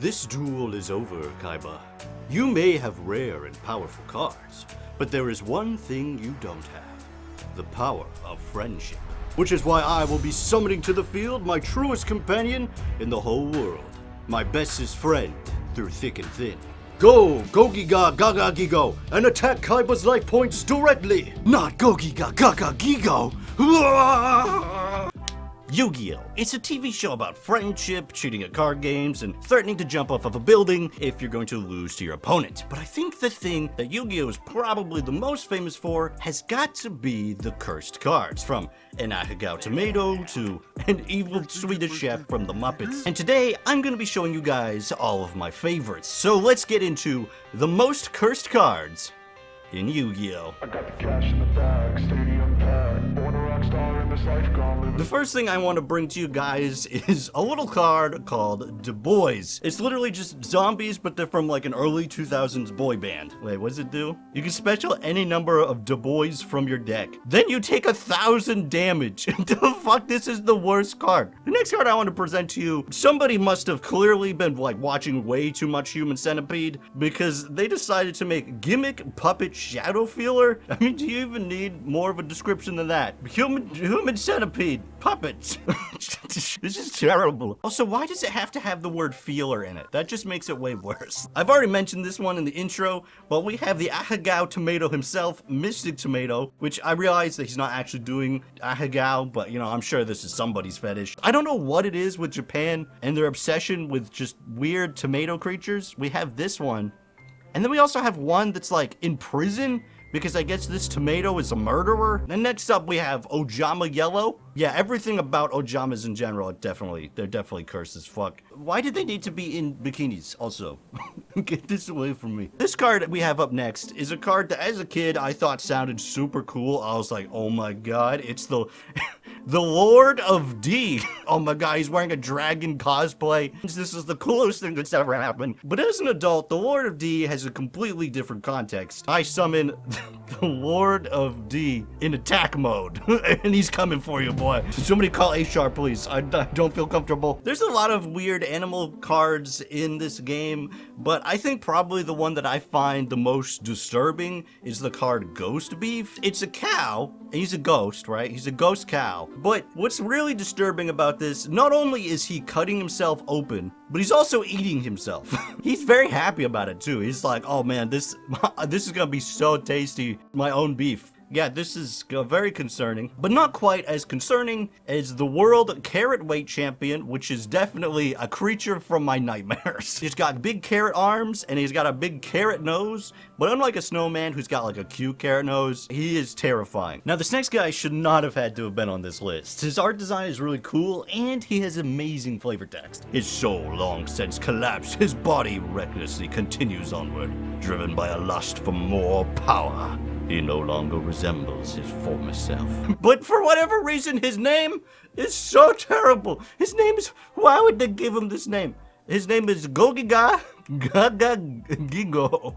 This duel is over, Kaiba. You may have rare and powerful cards, but there is one thing you don't have. The power of friendship. Which is why I will be summoning to the field my truest companion in the whole world. My bestest friend through thick and thin. Go, Gogiga Gaga Gigo, and attack Kaiba's life points directly! Not Gogiga Gaga Gigo! Yu-Gi-Oh! It's a TV show about friendship, cheating at card games, and threatening to jump off of a building if you're going to lose to your opponent. But I think the thing that Yu-Gi-Oh! Is probably the most famous for has got to be the cursed cards, from an Ahegao tomato to an evil Swedish chef from the Muppets. And today, I'm going to be showing you guys all of my favorites. So let's get into the most cursed cards in Yu-Gi-Oh! I got the cash in the bag, stadium packed, born a rock star in this life gone living. The first thing I want to bring to you guys is a little card called Bois. It's literally just zombies, but they're from like an early 2000s boy band. Wait, what does it do? You can special any number of Bois from your deck. Then you take 1,000 damage. The fuck, this is the worst card. The next card I want to present to you, somebody must have clearly been like watching way too much Human Centipede because they decided to make Gimmick Puppet Shadow Feeler. I mean, do you even need more of a description than that? Human Centipede puppets. This is terrible. Also, why does it have to have the word feeler in it? That just makes it way worse. I've already mentioned this one in the intro, but we have the Ahegao tomato himself, Mystic Tomato, which I realize that he's not actually doing Ahegao, but you know, I'm sure this is somebody's fetish. I don't know what it is with Japan and their obsession with just weird tomato creatures. We have this one. And then we also have one that's like in prison because I guess this tomato is a murderer. And next up we have Ojama Yellow. Yeah, everything about Ojamas in general, they're definitely cursed as fuck. Why did they need to be in bikinis also? Get this away from me. This card we have up next is a card that as a kid I thought sounded super cool. I was like, oh my god, it's the the Lord of D. Oh my god, he's wearing a dragon cosplay. This is the coolest thing that's ever happened. But as an adult, the Lord of D has a completely different context. I summon the Lord of D in attack mode, and he's coming for you, boy. Somebody call HR, please. I don't feel comfortable. There's a lot of weird animal cards in this game, but I think probably the one that I find the most disturbing is the card Ghost Beef. It's a cow, and he's a ghost, right? He's a ghost cow. But what's really disturbing about this, not only is he cutting himself open, but he's also eating himself. He's very happy about it too. He's like, oh man, this is gonna be so tasty, my own beef. Yeah, this is very concerning, but not quite as concerning as the World Carrot Weight Champion, which is definitely a creature from my nightmares. He's got big carrot arms, and he's got a big carrot nose, but unlike a snowman who's got like a cute carrot nose, he is terrifying. Now, this next guy should not have had to have been on this list. His art design is really cool, and he has amazing flavor text. His soul, long since collapsed, his body recklessly continues onward, driven by a lust for more power. He no longer resembles his former self. But for whatever reason, his name is so terrible. His name is, why would they give him this name? His name is Gogiga Gaga Gigo.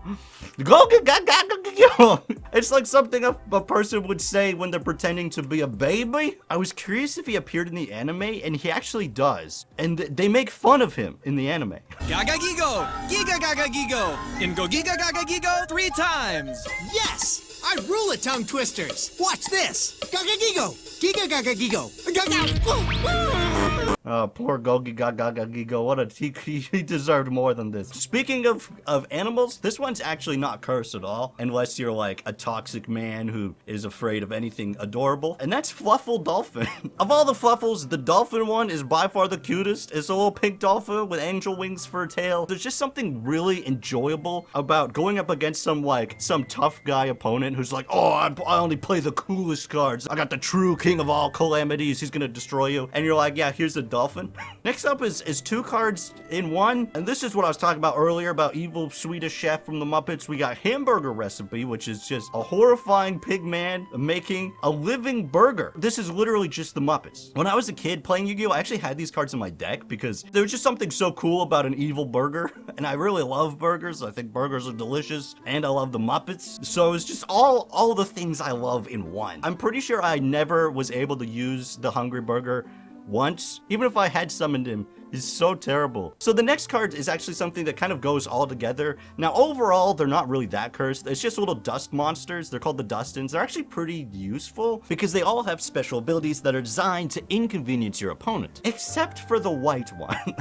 Gogiga Gaga Gigo. It's like something a person would say when they're pretending to be a baby. I was curious if he appeared in the anime, and he actually does. And they make fun of him in the anime. Gaga Gigo! Giga Gaga Gigo! And go Giga Gaga Gigo 3 times! Yes! I rule it, tongue twisters! Watch this! Gaga Gigo! Giga Gaga Gigo! Gaga! Oh, poor Gogiga Gaga Gigo. He deserved more than this. Speaking of animals, this one's actually not cursed at all, unless you're like a toxic man who is afraid of anything adorable. And that's Fluffle Dolphin. Of all the Fluffles, the dolphin one is by far the cutest. It's a little pink dolphin with angel wings for a tail. There's just something really enjoyable about going up against some tough guy opponent who's like, oh, I only play the coolest cards. I got the true king of all calamities. He's gonna destroy you. And you're like, yeah, here's the dolphin. Next up is 2 cards in one, and this is what I was talking about earlier about evil Swedish chef from the Muppets. We got Hamburger Recipe, which is just a horrifying pig man making a living burger. This is literally just the Muppets. When I was a kid playing Yu-Gi-Oh, I actually had these cards in my deck because there was just something so cool about an evil burger, and I really love burgers. I think burgers are delicious, and I love the Muppets. So it's just all the things I love in one. I'm pretty sure I never was able to use the Hungry Burger once, even if I had summoned him, is so terrible. So the next card is actually something that kind of goes all together. Now, overall, they're not really that cursed. It's just little dust monsters. They're called the Dustins. They're actually pretty useful because they all have special abilities that are designed to inconvenience your opponent, except for the white one.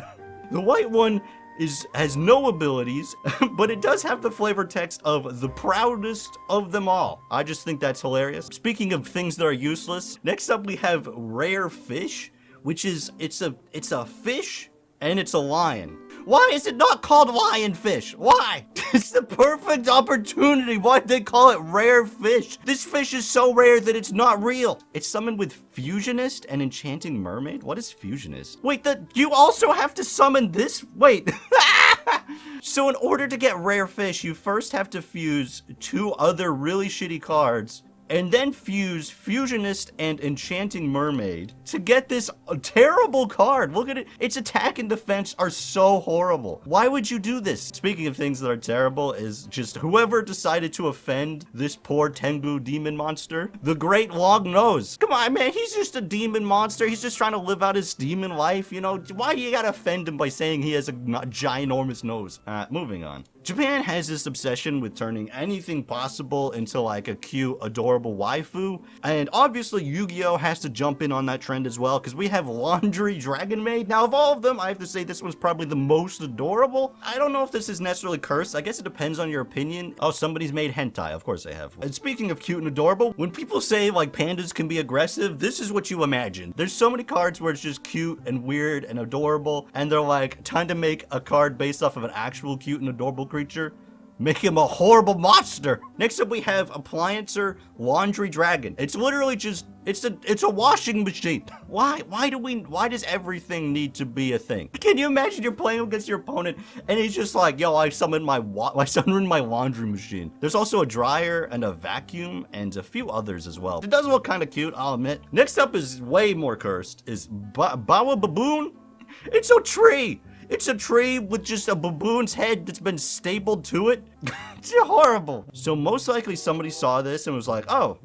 The white one has no abilities, but it does have the flavor text of the proudest of them all. I just think that's hilarious. Speaking of things that are useless, next up we have rare fish, which is, it's a fish and it's a lion. Why is it not called lionfish? Why? It's the perfect opportunity. Why'd they call it rare fish? This fish is so rare that it's not real. It's summoned with Fusionist and Enchanting Mermaid. What is Fusionist? Wait, you also have to summon this? Wait. So in order to get rare fish, you first have to fuse 2 other really shitty cards and then fuse Fusionist and Enchanting Mermaid to get this terrible card. Look at it. Its attack and defense are so horrible. Why would you do this? Speaking of things that are terrible, is just whoever decided to offend this poor Tengu demon monster, the Great Long Nose. Come on, man. He's just a demon monster. He's just trying to live out his demon life. You know, why do you gotta offend him by saying he has a ginormous nose? Moving on. Japan has this obsession with turning anything possible into like a cute, adorable waifu. And obviously Yu-Gi-Oh! Has to jump in on that trend as well, because we have Laundry Dragon Maid. Now, of all of them, I have to say this one's probably the most adorable. I don't know if this is necessarily cursed. I guess it depends on your opinion. Oh, somebody's made hentai. Of course they have. And speaking of cute and adorable, when people say like pandas can be aggressive, this is what you imagine. There's so many cards where it's just cute and weird and adorable, and they're like trying to make a card based off of an actual cute and adorable creature. Make him a horrible monster. Next up we have Appliancer Laundry Dragon. It's literally just, it's a washing machine. Why does everything need to be a thing? Can you imagine you're playing against your opponent and he's just like, yo, I summoned my laundry machine. There's also a dryer and a vacuum and a few others as well. It does look kind of cute, I'll admit. Next up is way more cursed, is Bawa Baboon. It's a tree. It's a tree with just a baboon's head that's been stapled to it. It's horrible. So most likely somebody saw this and was like, oh,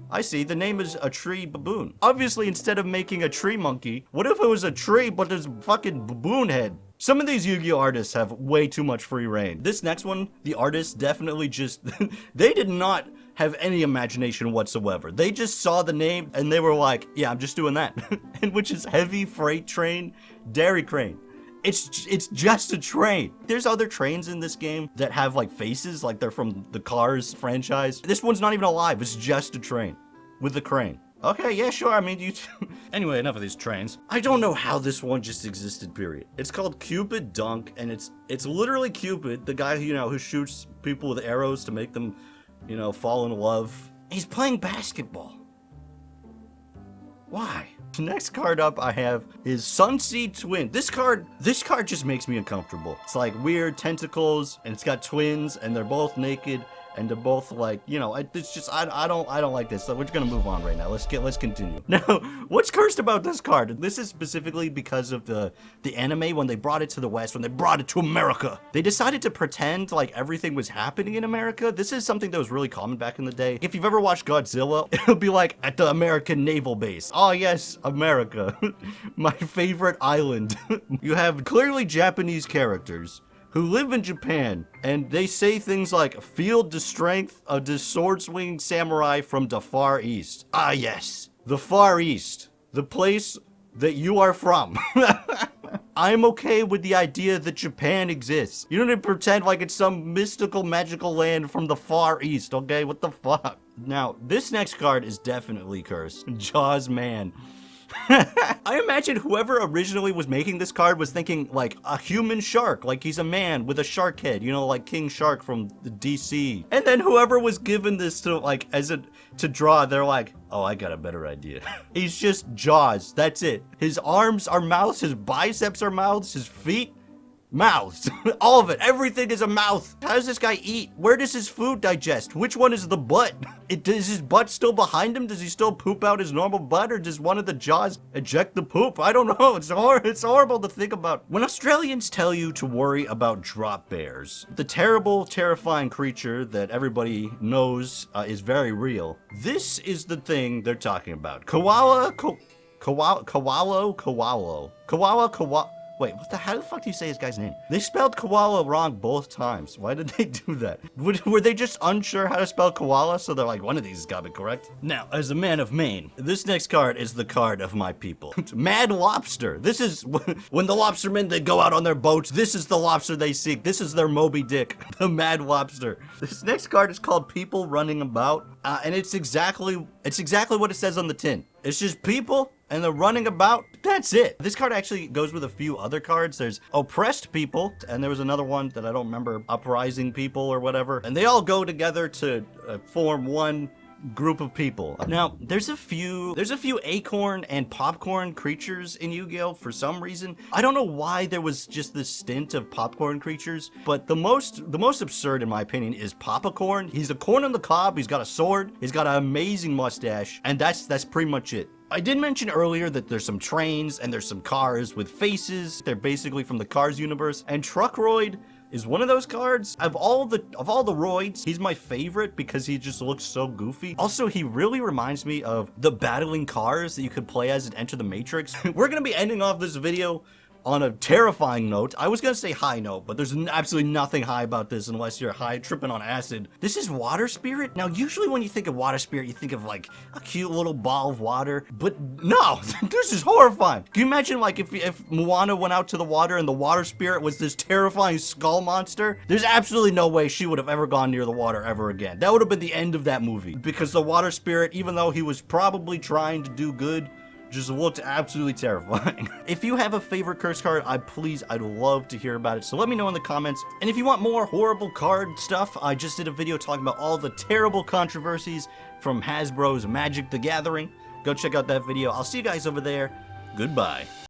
I see, the name is a tree baboon. Obviously, instead of making a tree monkey, what if it was a tree but there's fucking baboon head? Some of these Yu-Gi-Oh! Artists have way too much free reign. This next one, the artists definitely just, they did not have any imagination whatsoever. They just saw the name and they were like, yeah, I'm just doing that. And which is Heavy Freight Train Dairy Crane. It's just a train. There's other trains in this game that have like faces, like they're from the Cars franchise. This one's not even alive. It's just a train with a crane. Okay, yeah, sure. I mean, you. Anyway, enough of these trains. I don't know how this one just existed. Period. It's called Cupid Dunk, and it's literally Cupid, the guy who shoots people with arrows to make them, fall in love. He's playing basketball. Why? The next card up I have is Sunseed Twin. This card just makes me uncomfortable. It's like weird tentacles, and it's got twins, and they're both naked, and they're both like, it's just, I don't like this. So we're just gonna move on right now. Let's continue. Now, what's cursed about this card? This is specifically because of the anime when they brought it to the West, when they brought it to America. They decided to pretend like everything was happening in America. This is something that was really common back in the day. If you've ever watched Godzilla, it'll be like at the American Naval Base. Oh yes, America, my favorite island. You have clearly Japanese characters who live in Japan, and they say things like, field to strength of this sword-swinging samurai from the Far East. Ah yes, the Far East, the place that you are from. I'm okay with the idea that Japan exists. You don't need to pretend like it's some mystical, magical land from the Far East, okay? What the fuck? Now, this next card is definitely cursed. Jaws Man. I imagine whoever originally was making this card was thinking like a human shark, like he's a man with a shark head, like King Shark from the DC. And then whoever was given this to draw, they're like, oh, I got a better idea. He's just Jaws, that's it. His arms are mouths, his biceps are mouths, his feet, mouths. All of it. Everything is a mouth. How does this guy eat? Where does his food digest? Which one is the butt? Is his butt still behind him? Does he still poop out his normal butt, or does one of the jaws eject the poop? I don't know. It's horrible to think about. When Australians tell you to worry about drop bears, the terrible, terrifying creature that everybody knows is very real, this is the thing they're talking about. Wait, how the fuck do you say this guy's name? They spelled koala wrong both times. Why did they do that? Were they just unsure how to spell koala? So they're like, one of these has gotta be correct. Now, as a man of Maine, this next card is the card of my people. Mad Lobster. This is when the lobstermen, they go out on their boats. This is the lobster they seek. This is their Moby Dick, the Mad Lobster. This next card is called People Running About. And it's exactly what it says on the tin. It's just people and they're running about. That's it. This card actually goes with a few other cards. There's oppressed people, and there was another one that I don't remember, uprising people or whatever. And they all go together to form one group of people. Now, there's a few acorn and popcorn creatures in Yu-Gi-Oh! For some reason. I don't know why there was just this stint of popcorn creatures, but the most absurd, in my opinion, is Popcorn. He's a corn on the cob, he's got a sword, he's got an amazing mustache, and that's pretty much it. I did mention earlier that there's some trains and there's some cars with faces. They're basically from the Cars universe, and Truckroid is one of those cards. Of all the Roids, he's my favorite because he just looks so goofy. Also, he really reminds me of the battling cars that you could play as in Enter the Matrix. We're gonna be ending off this video on a terrifying note. I was gonna say high note, but there's absolutely nothing high about this unless you're high tripping on acid. This is Water Spirit. Now, usually when you think of Water Spirit, you think of like a cute little ball of water, but no, this is horrifying. Can you imagine like if Moana went out to the water and the Water Spirit was this terrifying skull monster? There's absolutely no way she would have ever gone near the water ever again. That would have been the end of that movie, because the Water Spirit, even though he was probably trying to do good, just looked absolutely terrifying. If you have a favorite curse card, I'd love to hear about it. So let me know in the comments. And if you want more horrible card stuff, I just did a video talking about all the terrible controversies from Hasbro's Magic the Gathering. Go check out that video. I'll see you guys over there. Goodbye.